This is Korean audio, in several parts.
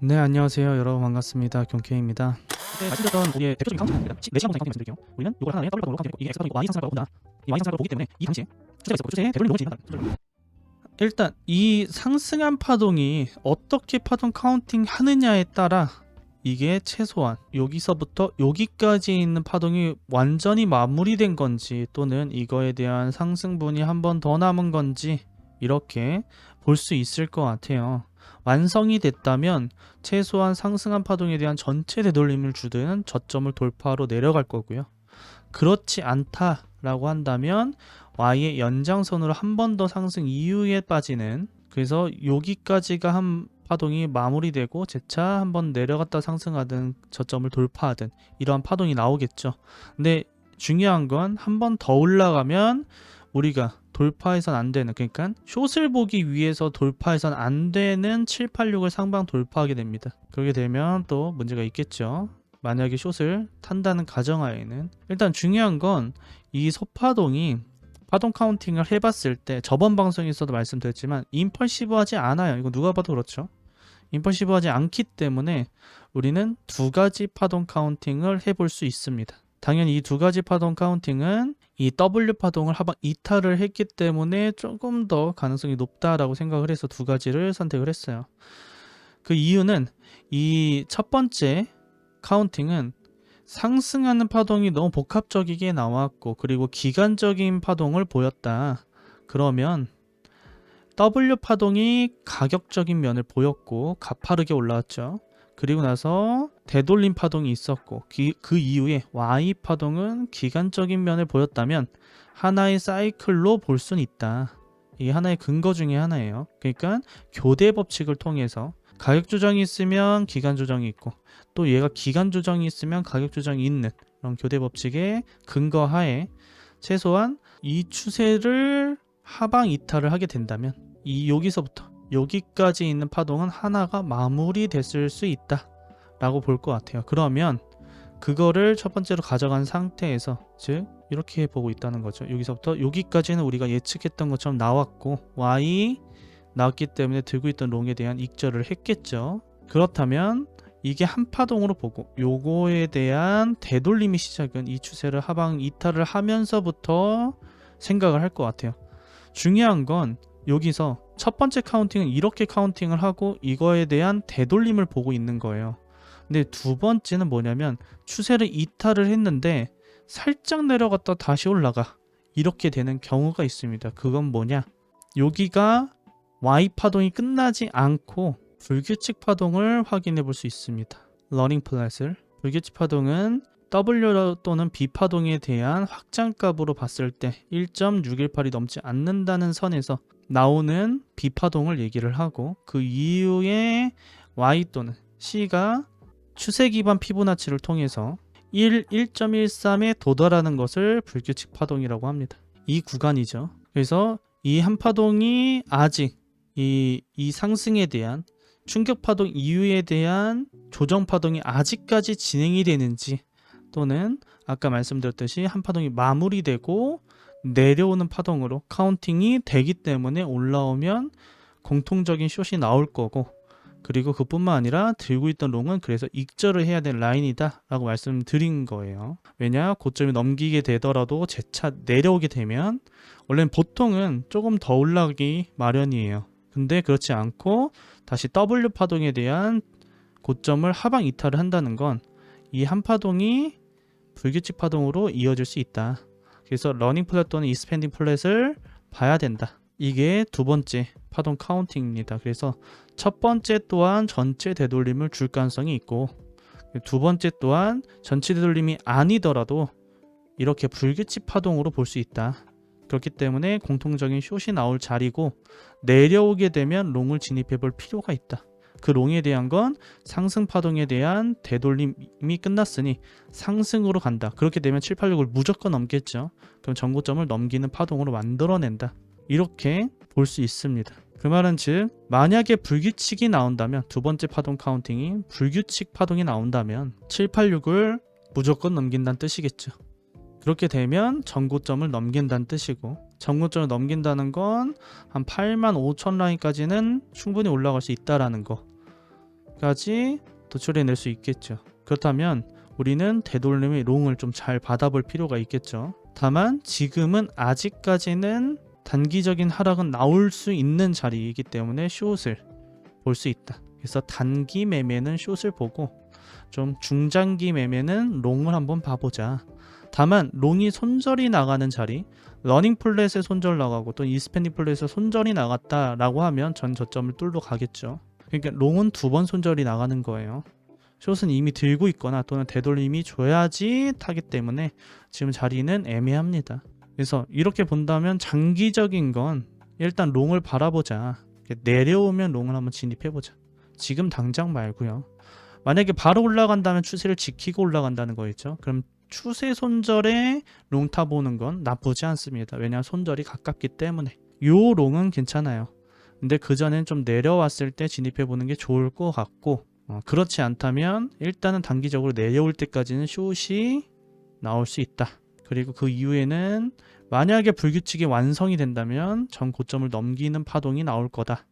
네, 안녕하세요. 여러분 반갑습니다. 경케이입니다. 네, 말씀드렸던 우리의 대표적인 카운트입니다. 4시 한번 말씀드릴게요. 우리는 이걸 하나의 더블 파동으로 카운트되고 이게 X파동이 Y 상승하고 본다. 이 Y 상승을 보기 때문에 이 당시에 추세가 있었고 추세에 되돌림 롱을 진입한다. 일단 이 상승한 파동이 어떻게 파동 카운팅 하느냐에 따라 이게 최소한 여기서부터 여기까지 있는 파동이 완전히 마무리된 건지 또는 이거에 대한 상승분이 한 번 더 남은 건지 이렇게 볼 수 있을 것 같아요. 완성이 됐다면 최소한 상승한 파동에 대한 전체 되돌림을 주든 저점을 돌파로 내려갈 거고요. 그렇지 않다라고 한다면 Y의 연장선으로 한 번 더 상승 이후에 빠지는, 그래서 여기까지가 한 파동이 마무리되고 재차 한번 내려갔다 상승하든 저점을 돌파하든 이러한 파동이 나오겠죠. 근데 중요한 건 한 번 더 올라가면 우리가 돌파해선 안 되는, 그러니까 숏을 보기 위해서 돌파해선 안 되는 786을 상방 돌파하게 됩니다. 그렇게 되면 또 문제가 있겠죠. 만약에 숏을 탄다는 가정하에는 일단 중요한 건 이 소파동이 파동 카운팅을 해봤을 때 저번 방송에서도 말씀드렸지만 임펄시브하지 않아요. 이거 누가 봐도 그렇죠. 임펄시브하지 않기 때문에 우리는 두 가지 파동 카운팅을 해볼 수 있습니다. 당연히 이 두 가지 파동 카운팅은 이 W 파동을 하방 이탈을 했기 때문에 조금 더 가능성이 높다라고 생각을 해서 두 가지를 선택을 했어요. 그 이유는 이 첫 번째 카운팅은 상승하는 파동이 너무 복합적이게 나왔고 그리고 기간적인 파동을 보였다. 그러면 W 파동이 가격적인 면을 보였고 가파르게 올라왔죠. 그리고 나서 되돌림 파동이 있었고 그 이후에 Y 파동은 기간적인 면을 보였다면 하나의 사이클로 볼 수는 있다. 이게 하나의 근거 중에 하나예요. 그러니까 교대 법칙을 통해서 가격 조정이 있으면 기간 조정이 있고 또 얘가 기간 조정이 있으면 가격 조정이 있는 그런 교대 법칙의 근거하에 최소한 이 추세를 하방 이탈을 하게 된다면 이 여기서부터 여기까지 있는 파동은 하나가 마무리됐을 수 있다 라고 볼 것 같아요. 그러면 그거를 첫 번째로 가져간 상태에서 즉 이렇게 보고 있다는 거죠. 여기서부터 여기까지는 우리가 예측했던 것처럼 나왔고 Y 나왔기 때문에 들고 있던 롱에 대한 익절을 했겠죠. 그렇다면 이게 한 파동으로 보고 요거에 대한 되돌림이 시작은 이 추세를 하방 이탈을 하면서부터 생각을 할 것 같아요. 중요한 건 여기서 첫 번째 카운팅은 이렇게 카운팅을 하고 이거에 대한 되돌림을 보고 있는 거예요. 근데 두 번째는 뭐냐면 추세를 이탈을 했는데 살짝 내려갔다 다시 올라가 이렇게 되는 경우가 있습니다. 그건 뭐냐, 여기가 Y 파동이 끝나지 않고 불규칙 파동을 확인해 볼 수 있습니다. 러닝 플랫을, 불규칙 파동은 W 또는 B 파동에 대한 확장값으로 봤을 때 1.618이 넘지 않는다는 선에서 나오는 B 파동을 얘기를 하고 그 이후에 Y 또는 C가 추세 기반 피보나치를 통해서 1.13에 도달하는 것을 불규칙 파동이라고 합니다. 이 구간이죠. 그래서 이 한 파동이 아직 이 상승에 대한 충격 파동 이후에 대한 조정 파동이 아직까지 진행이 되는지 또는 아까 말씀드렸듯이 한 파동이 마무리되고 내려오는 파동으로 카운팅이 되기 때문에 올라오면 공통적인 숏이 나올 거고, 그리고 그뿐만 아니라 들고 있던 롱은 그래서 익절을 해야 될 라인이다 라고 말씀드린 거예요. 왜냐, 고점이 넘기게 되더라도 재차 내려오게 되면 원래는 보통은 조금 더 올라가기 마련이에요. 근데 그렇지 않고 다시 W 파동에 대한 고점을 하방 이탈을 한다는 건 이 한 파동이 불규칙 파동으로 이어질 수 있다. 그래서 러닝 플랫 또는 익스펜딩 플랫을 봐야 된다. 이게 두 번째 파동 카운팅입니다. 그래서 첫 번째 또한 전체 되돌림을 줄 가능성이 있고 두 번째 또한 전체 되돌림이 아니더라도 이렇게 불규칙 파동으로 볼 수 있다. 그렇기 때문에 공통적인 숏이 나올 자리고 내려오게 되면 롱을 진입해 볼 필요가 있다. 그 롱에 대한 건 상승 파동에 대한 되돌림이 끝났으니 상승으로 간다. 그렇게 되면 786을 무조건 넘겠죠. 그럼 전고점을 넘기는 파동으로 만들어낸다. 이렇게 볼 수 있습니다. 그 말은 즉 만약에 불규칙이 나온다면 두 번째 파동 카운팅이 불규칙 파동이 나온다면 786을 무조건 넘긴다는 뜻이겠죠. 그렇게 되면 전고점을 넘긴다는 뜻이고 전고점을 넘긴다는 건 한 85,000 라인까지는 충분히 올라갈 수 있다라는 거. 까지 도출해낼 수 있겠죠. 그렇다면 우리는 되돌림의 롱을 좀 잘 받아볼 필요가 있겠죠. 다만 지금은 아직까지는 단기적인 하락은 나올 수 있는 자리이기 때문에 숏을 볼 수 있다. 그래서 단기 매매는 숏을 보고 좀 중장기 매매는 롱을 한번 봐보자. 다만 롱이 손절이 나가는 자리, 러닝 플랫에 손절 나가고 또 이스펜딩 플랫에 손절이 나갔다라고 하면 전 저점을 뚫러 가겠죠. 그러니까 롱은 2번 손절이 나가는 거예요. 숏은 이미 들고 있거나 또는 되돌림이 줘야지 타기 때문에 지금 자리는 애매합니다. 그래서 이렇게 본다면 장기적인 건 일단 롱을 바라보자. 내려오면 롱을 한번 진입해보자. 지금 당장 말고요. 만약에 바로 올라간다면 추세를 지키고 올라간다는 거겠죠. 그럼 추세 손절에 롱 타보는 건 나쁘지 않습니다. 왜냐하면 손절이 가깝기 때문에. 요 롱은 괜찮아요. 근데 그전엔 좀 내려왔을 때 진입해보는 게 좋을 것 같고, 그렇지 않다면 일단은 단기적으로 내려올 때까지는 숏이 나올 수 있다. 그리고 그 이후에는 만약에 불규칙이 완성이 된다면 전 고점을 넘기는 파동이 나올 거다.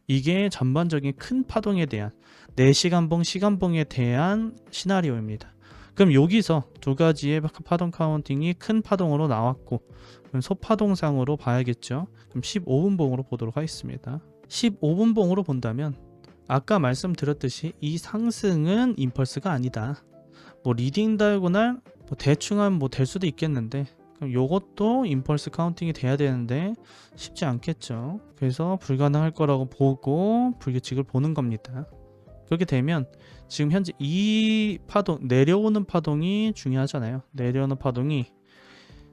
이게 전반적인 큰 파동에 대한 4시간봉, 시간봉에 대한 시나리오입니다. 그럼 여기서 두 가지의 파동 카운팅이 큰 파동으로 나왔고, 그럼 소파동상으로 봐야겠죠. 그럼 15분봉으로 보도록 하겠습니다. 15분봉으로 본다면 아까 말씀드렸듯이 이 상승은 임펄스가 아니다. 뭐 리딩 다이고날 뭐 대충 하면 뭐 될 수도 있겠는데, 그럼 요것도 임펄스 카운팅이 돼야 되는데 쉽지 않겠죠. 그래서 불가능할 거라고 보고 불규칙을 보는 겁니다. 그렇게 되면 지금 현재 이 파동, 내려오는 파동이 중요하잖아요. 내려오는 파동이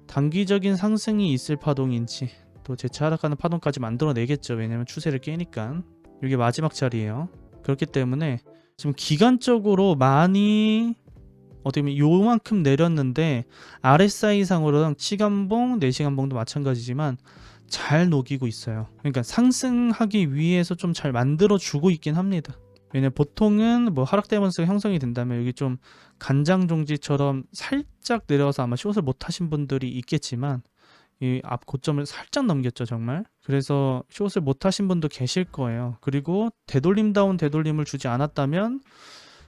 단기적인 상승이 있을 파동인지 또 재차 하락하는 파동까지 만들어내겠죠. 왜냐면 추세를 깨니까. 이게 마지막 자리예요. 그렇기 때문에 지금 기간적으로 많이 어떻게 보면 요만큼 내렸는데 RSI 상으로는 시간봉, 4시간봉도 마찬가지지만 잘 녹이고 있어요. 그러니까 상승하기 위해서 좀 잘 만들어주고 있긴 합니다. 왜냐면 보통은 뭐 하락 데이먼스가 형성이 된다면 여기 좀 간장종지처럼 살짝 내려와서 아마 숏을 못 하신 분들이 있겠지만 이 앞 고점을 살짝 넘겼죠 정말. 그래서 숏을 못 하신 분도 계실 거예요. 그리고 되돌림다운 되돌림을 주지 않았다면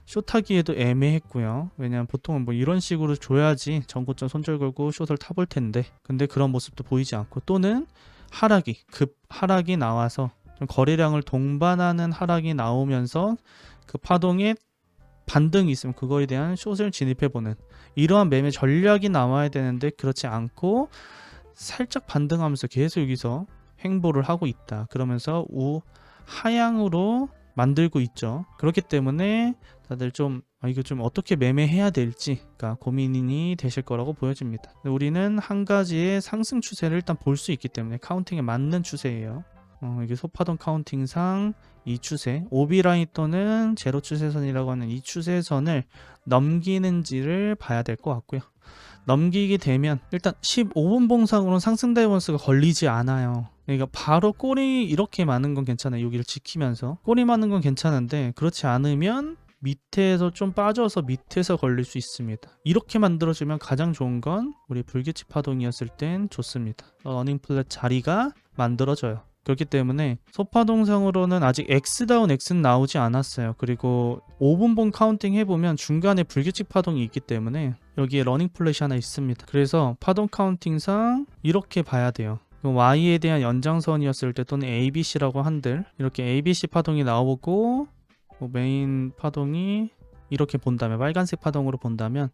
숏하기에도 애매했고요. 왜냐면 보통은 뭐 이런 식으로 줘야지 전고점 손절 걸고 숏을 타볼 텐데, 근데 그런 모습도 보이지 않고, 또는 하락이 급 하락이 나와서 좀 거래량을 동반하는 하락이 나오면서 그 파동에 반등이 있으면 그거에 대한 숏을 진입해보는 이러한 매매 전략이 나와야 되는데 그렇지 않고 살짝 반등하면서 계속 여기서 횡보를 하고 있다. 그러면서 하향으로 만들고 있죠. 그렇기 때문에 다들 좀 이거 좀 어떻게 매매해야 될지가 고민이 되실 거라고 보여집니다. 우리는 한 가지의 상승 추세를 일단 볼 수 있기 때문에 카운팅에 맞는 추세예요. 이게 소파동 카운팅상 이 추세, 오비라인 또는 제로 추세선이라고 하는 이 추세선을 넘기는지를 봐야 될 것 같고요. 넘기게 되면 일단 15분 봉상으로는 상승 다이버스가 걸리지 않아요. 그러니까 바로 꼬리 이렇게 많은 건 괜찮아요. 여기를 지키면서 꼬리 많은 건 괜찮은데 그렇지 않으면 밑에서 좀 빠져서 밑에서 걸릴 수 있습니다. 이렇게 만들어주면 가장 좋은 건 우리 불규칙 파동이었을 땐 좋습니다. 러닝 플랫 자리가 만들어져요. 그렇기 때문에 소파동상으로는 아직 X다운 X는 나오지 않았어요. 그리고 5분봉 카운팅 해보면 중간에 불규칙 파동이 있기 때문에 여기에 러닝 플랫이 하나 있습니다. 그래서 파동 카운팅상 이렇게 봐야 돼요. Y에 대한 연장선이었을 때 또는 ABC라고 한들 이렇게 ABC 파동이 나오고 메인 파동이 이렇게 본다면 빨간색 파동으로 본다면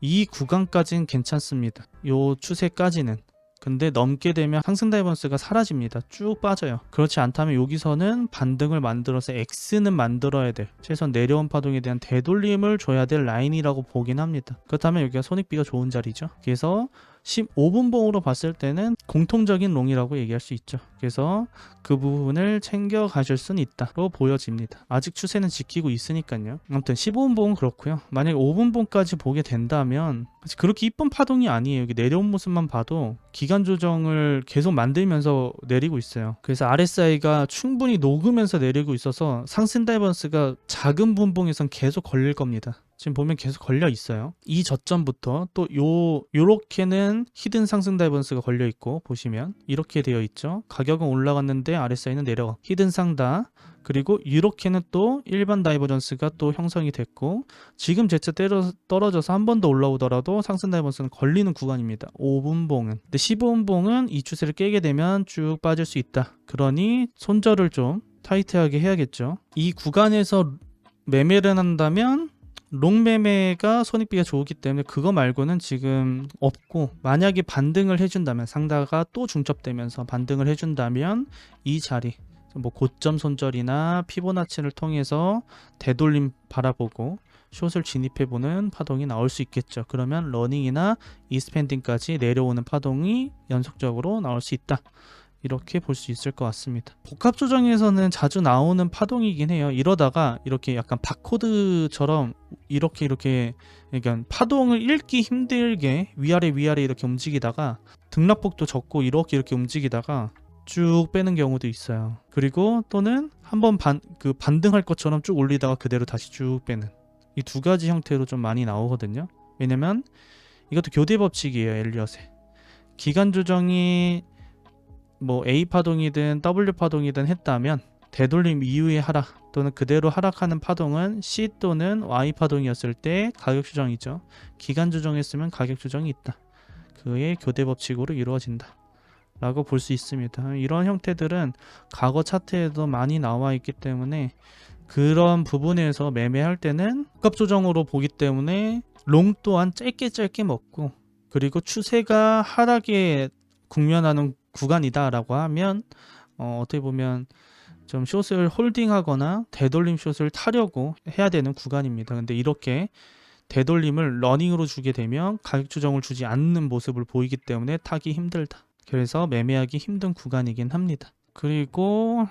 이 구간까지는 괜찮습니다. 요 추세까지는. 근데 넘게 되면 상승 다이버스가 사라집니다. 쭉 빠져요. 그렇지 않다면 여기서는 반등을 만들어서 X는 만들어야 될, 최소한 내려온 파동에 대한 되돌림을 줘야 될 라인이라고 보긴 합니다. 그렇다면 여기가 손익비가 좋은 자리죠. 그래서 15분봉으로 봤을 때는 공통적인 롱이라고 얘기할 수 있죠. 그래서 그 부분을 챙겨 가실 수는 있다로 보여집니다. 아직 추세는 지키고 있으니까요. 아무튼 15분봉은 그렇고요. 만약에 5분봉까지 보게 된다면 그렇게 이쁜 파동이 아니에요. 여기 내려온 모습만 봐도 기간 조정을 계속 만들면서 내리고 있어요. 그래서 RSI가 충분히 녹으면서 내리고 있어서 상승 다이버스가 작은 분봉에선 계속 걸릴 겁니다. 지금 보면 계속 걸려 있어요. 이 저점부터 또 요렇게는 히든 상승 다이버스가 걸려 있고, 보시면 이렇게 되어 있죠. 가격은 올라갔는데 RSI는 내려가. 히든 상다. 그리고 이렇게는 또 일반 다이버전스가 또 형성이 됐고, 지금 제차 떨어져서 한 번 더 올라오더라도 상승 다이버전스는 걸리는 구간입니다. 5분봉은. 근데 15분봉은 이 추세를 깨게 되면 쭉 빠질 수 있다. 그러니 손절을 좀 타이트하게 해야겠죠. 이 구간에서 매매를 한다면 롱 매매가 손익비가 좋기 때문에 그거 말고는 지금 없고, 만약에 반등을 해준다면, 상다가 또 중첩되면서 반등을 해준다면 이 자리, 뭐 고점 손절이나 피보나치를 통해서 되돌림 바라보고 숏을 진입해보는 파동이 나올 수 있겠죠. 그러면 러닝이나 이스펜딩까지 내려오는 파동이 연속적으로 나올 수 있다. 이렇게 볼 수 있을 것 같습니다. 복합 조정에서는 자주 나오는 파동이긴 해요. 이러다가 이렇게 약간 바코드처럼 이렇게 그러니까 파동을 읽기 힘들게 위아래 이렇게 움직이다가 등락폭도 적고 이렇게 움직이다가 쭉 빼는 경우도 있어요. 그리고 또는 한번 반등할 것처럼 쭉 올리다가 그대로 다시 쭉 빼는, 이 두 가지 형태로 좀 많이 나오거든요. 왜냐면 이것도 교대 법칙이에요. 엘리엇의 기간 조정이 뭐 A 파동이든 W 파동이든 했다면 되돌림 이후의 하락 또는 그대로 하락하는 파동은 C 또는 Y 파동이었을 때 가격 조정이죠. 기간 조정했으면 가격 조정이 있다. 그의 교대 법칙으로 이루어진다 라고 볼 수 있습니다. 이런 형태들은 과거 차트에도 많이 나와 있기 때문에 그런 부분에서 매매할 때는 복합 조정으로 보기 때문에 롱 또한 짧게 먹고, 그리고 추세가 하락에 국면하는 구간이다 라고 하면 어떻게 보면 좀 숏을 홀딩하거나 되돌림 숏을 타려고 해야 되는 구간입니다. 근데 이렇게 되돌림을 러닝으로 주게 되면 가격 조정을 주지 않는 모습을 보이기 때문에 타기 힘들다. 그래서 매매하기 힘든 구간이긴 합니다. 그리고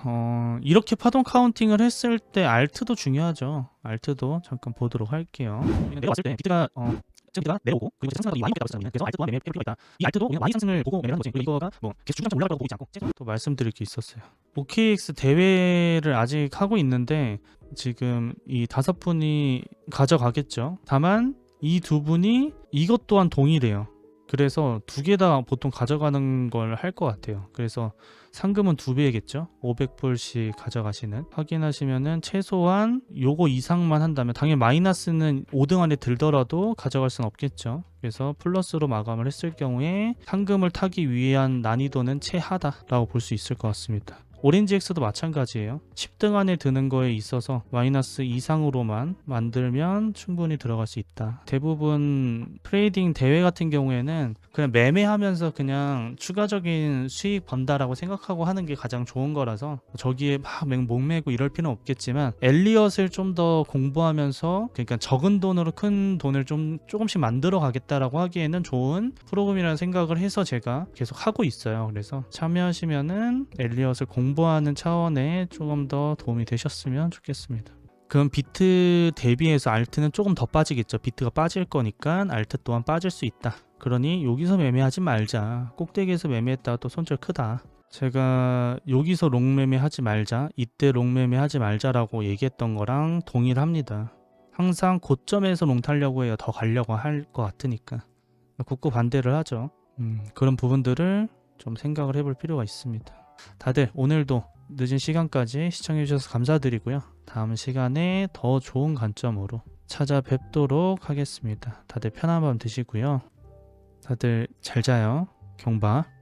이렇게 파동 카운팅을 했을 때 알트도 중요하죠. 알트도 잠깐 보도록 할게요. 내려왔을 때 비트가 지금 비트가 내려오고, 그리고 상승하다가 이 와인이 됐다고 했잖아요. 그래서 알트 또한 매매할 필요가 있다. 이 알트도 그냥 와인 상승을 보고 매매하는 거지. 그리고 이거가 뭐 계속 주장점 올라가고 보이지 않고. 또 말씀드릴 게 있었어요. OKX 대회를 아직 하고 있는데 지금 이 5분이 가져가겠죠. 다만 이 2분이 이것 또한 동일해요. 그래서 2개 다 보통 가져가는 걸 할 것 같아요. 그래서 상금은 2배겠죠. 500불씩 가져가시는. 확인하시면은 최소한 요거 이상만 한다면, 당연히 마이너스는 5등 안에 들더라도 가져갈 수는 없겠죠. 그래서 플러스로 마감을 했을 경우에 상금을 타기 위한 난이도는 최하다라고 볼 수 있을 것 같습니다. 오렌지엑스도 마찬가지예요. 10등 안에 드는 거에 있어서 마이너스 이상으로만 만들면 충분히 들어갈 수 있다. 대부분 트레이딩 대회 같은 경우에는 그냥 매매하면서 그냥 추가적인 수익 번다라고 생각하고 하는 게 가장 좋은 거라서 저기에 막 목매고 이럴 필요는 없겠지만, 엘리엇을 좀 더 공부하면서 그러니까 적은 돈으로 큰 돈을 좀 조금씩 만들어 가겠다라고 하기에는 좋은 프로그램이라는 생각을 해서 제가 계속 하고 있어요. 그래서 참여하시면은 엘리엇을 공부하는 차원에 조금 더 도움이 되셨으면 좋겠습니다. 그럼 비트 대비해서 알트는 조금 더 빠지겠죠. 비트가 빠질 거니까 알트 또한 빠질 수 있다. 그러니 여기서 매매하지 말자. 꼭대기에서 매매했다가 또 손절 크다. 제가 여기서 롱 매매하지 말자, 이때 롱 매매하지 말자라고 얘기했던 거랑 동일합니다. 항상 고점에서 롱 타려고 해요. 더 가려고 할 것 같으니까. 굳고 반대를 하죠. 그런 부분들을 좀 생각을 해볼 필요가 있습니다. 다들 오늘도 늦은 시간까지 시청해주셔서 감사드리고요. 다음 시간에 더 좋은 관점으로 찾아뵙도록 하겠습니다. 다들 편한 밤 되시고요. 다들 잘 자요. 경바.